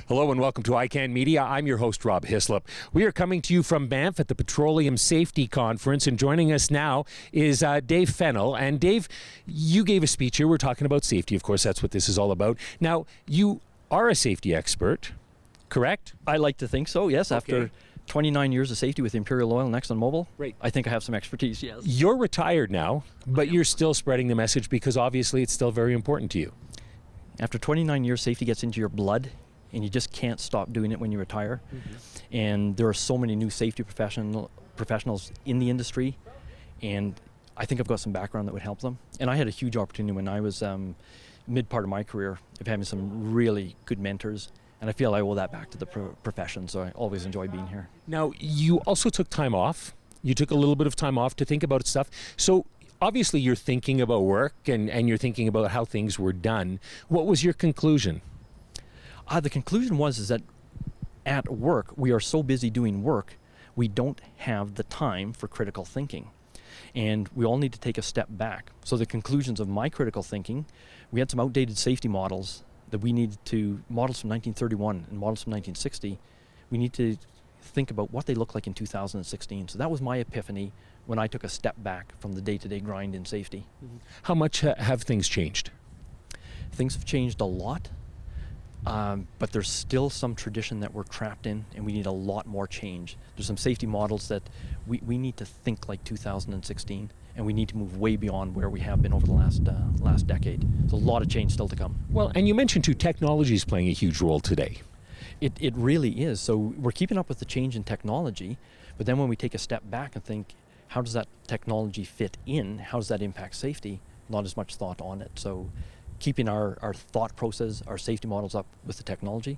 Hello and welcome to ICANN Media. I'm your host, Rob Hislop. We are coming to you from Banff at the Petroleum Safety Conference, and joining us now is Dave Fennell. And Dave, you gave a speech here. We're talking about safety. Of course, that's what this is all about. Now, you are a safety expert, correct? I like to think so, yes. Okay. After 29 years of safety with Imperial Oil and ExxonMobil, right. I think I have some expertise, yes. You're retired now, but you're still spreading the message because obviously it's still very important to you. After 29 years, safety gets into your blood, and you just can't stop doing it when you retire. Mm-hmm. And there are so many new safety professionals in the industry, and I think I've got some background that would help them. And I had a huge opportunity when I was mid part of my career of having some really good mentors, and I feel I owe that back to the profession, so I always enjoy being here. Now, you also took time off. You took a little bit of time off to think about stuff. So obviously you're thinking about work and you're thinking about how things were done. What was your conclusion? The conclusion is that at work, we are so busy doing work, we don't have the time for critical thinking. And we all need to take a step back. So the conclusions of my critical thinking, we had some outdated safety models that we needed to, models from 1931 and models from 1960, we need to think about what they look like in 2016. So that was my epiphany when I took a step back from the day-to-day grind in safety. Mm-hmm. How much have things changed? Things have changed a lot. But there's still some tradition that we're trapped in, and we need a lot more change. There's some safety models that we need to think like 2016, and we need to move way beyond where we have been over the last decade. There's a lot of change still to come. Well, and you mentioned too, technology is playing a huge role today. It really is. So we're keeping up with the change in technology, but then when we take a step back and think, how does that technology fit in? How does that impact safety? Not as much thought on it. So keeping our thought process, our safety models up with the technology,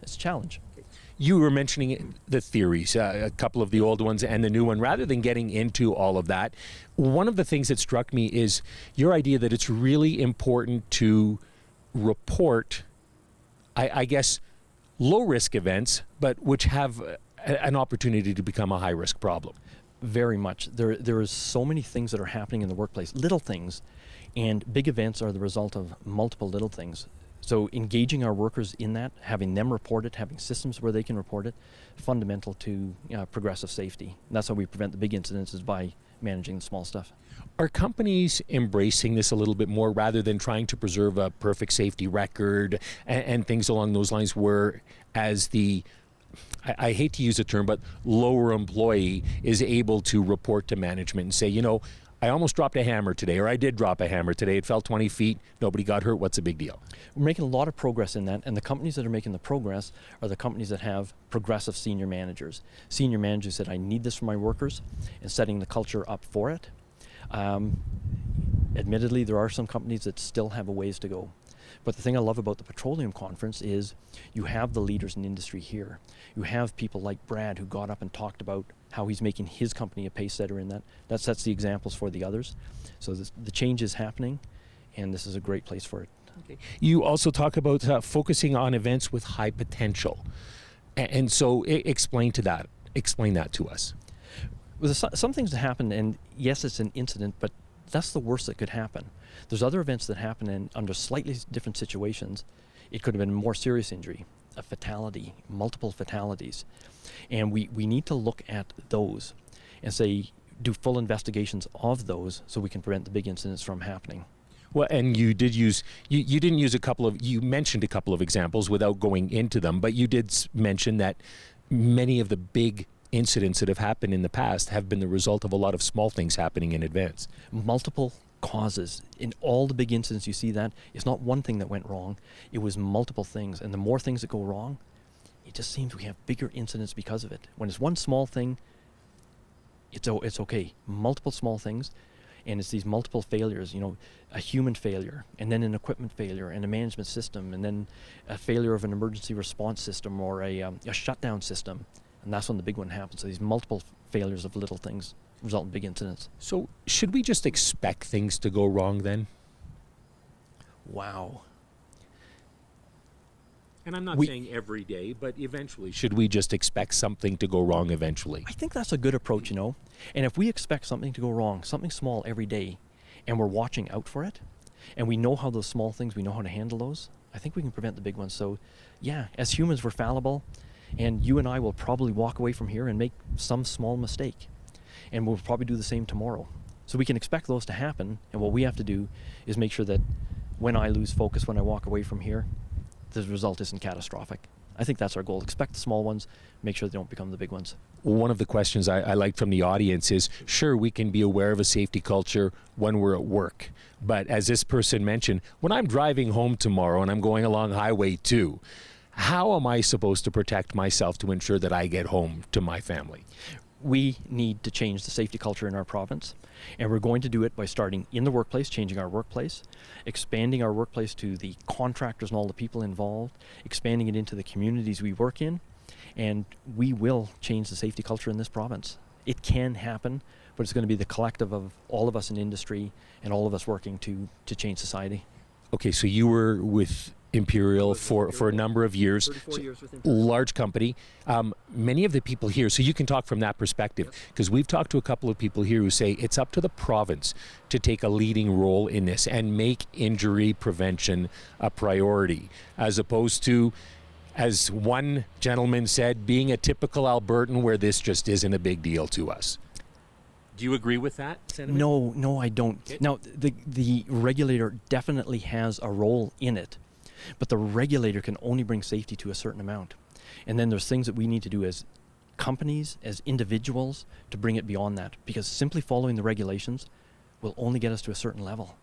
it's a challenge. You were mentioning the theories, a couple of the old ones and the new one. Rather than getting into all of that, one of the things that struck me is your idea that it's really important to report, I guess, low-risk events, but which have an opportunity to become a high-risk problem. Very much. There is so many things that are happening in the workplace, little things, and big events are the result of multiple little things. So engaging our workers in that, having them report it, having systems where they can report it, fundamental to progressive safety. And that's how we prevent the big incidents, is by managing the small stuff. Are companies embracing this a little bit more rather than trying to preserve a perfect safety record and things along those lines, where as the I hate to use a term, but lower employee is able to report to management and say, you know, I almost dropped a hammer today, or I did drop a hammer today. It fell 20 feet. Nobody got hurt. What's the big deal? We're making a lot of progress in that, and the companies that are making the progress are the companies that have progressive senior managers. Senior managers said, I need this for my workers, and setting the culture up for it. Admittedly, there are some companies that still have a ways to go. But the thing I love about the Petroleum Conference is you have the leaders in the industry here. You have people like Brad, who got up and talked about how he's making his company a pace setter in that. That sets the examples for the others. So the change is happening, and this is a great place for it. Okay. You also talk about focusing on events with high potential. And so explain that to us. Well, some things that happen, and yes, it's an incident, but that's the worst that could happen. There's other events that happen under slightly different situations. It could have been a more serious injury, a fatality, multiple fatalities. And we need to look at those and say, do full investigations of those so we can prevent the big incidents from happening. Well, and you did use, you didn't use you mentioned a couple of examples without going into them, but you did mention that many of the big incidents that have happened in the past have been the result of a lot of small things happening in advance. Multiple causes. In all the big incidents you see that, it's not one thing that went wrong, it was multiple things. And the more things that go wrong, it just seems we have bigger incidents because of it. When it's one small thing, it's okay. Multiple small things, and it's these multiple failures, you know, a human failure, and then an equipment failure, and a management system, and then a failure of an emergency response system or a shutdown system. And that's when the big one happens. So these multiple failures of little things result in big incidents. So should we just expect things to go wrong then? Wow. And I'm not saying every day, but eventually. Should we just expect something to go wrong eventually? I think that's a good approach, you know. And if we expect something to go wrong, something small every day, and we're watching out for it, and we know how those small things, we know how to handle those, I think we can prevent the big ones. So, yeah, as humans, we're fallible, and you and I will probably walk away from here and make some small mistake, and we'll probably do the same tomorrow. So we can expect those to happen, and what we have to do is make sure that when I lose focus, when I walk away from here, the result isn't catastrophic. I think that's our goal. Expect the small ones, make sure they don't become the big ones. One of the questions I like from the audience is, sure, we can be aware of a safety culture when we're at work. But as this person mentioned, when I'm driving home tomorrow and I'm going along Highway 2, how am I supposed to protect myself to ensure that I get home to my family? We need to change the safety culture in our province, and we're going to do it by starting in the workplace, changing our workplace, expanding our workplace to the contractors and all the people involved, expanding it into the communities we work in, and we will change the safety culture in this province. It can happen, but it's going to be the collective of all of us in industry and all of us working to change society. Okay, so you were with Imperial for a number of years. 34 years with Imperial. Large company. Many of the people here, so you can talk from that perspective, because we've talked to a couple of people here who say it's up to the province to take a leading role in this and make injury prevention a priority, as opposed to, as one gentleman said, being a typical Albertan where this just isn't a big deal to us. Do you agree with that sentiment? No, I don't. Okay. Now, the regulator definitely has a role in it, but the regulator can only bring safety to a certain amount. And then there's things that we need to do as companies, as individuals, to bring it beyond that, because simply following the regulations will only get us to a certain level.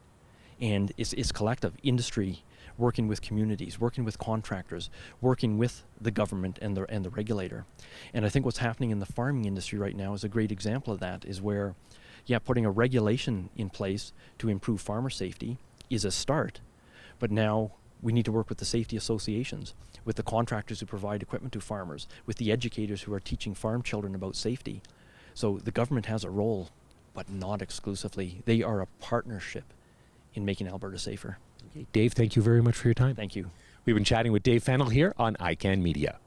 And it's collective, industry, working with communities, working with contractors, working with the government and the regulator. And I think what's happening in the farming industry right now is a great example of that, is where, yeah, putting a regulation in place to improve farmer safety is a start, but now we need to work with the safety associations, with the contractors who provide equipment to farmers, with the educators who are teaching farm children about safety. So the government has a role, but not exclusively. They are a partnership in making Alberta safer. Okay. Dave, thank you very much for your time. Thank you. We've been chatting with Dave Fennell here on ICANN Media.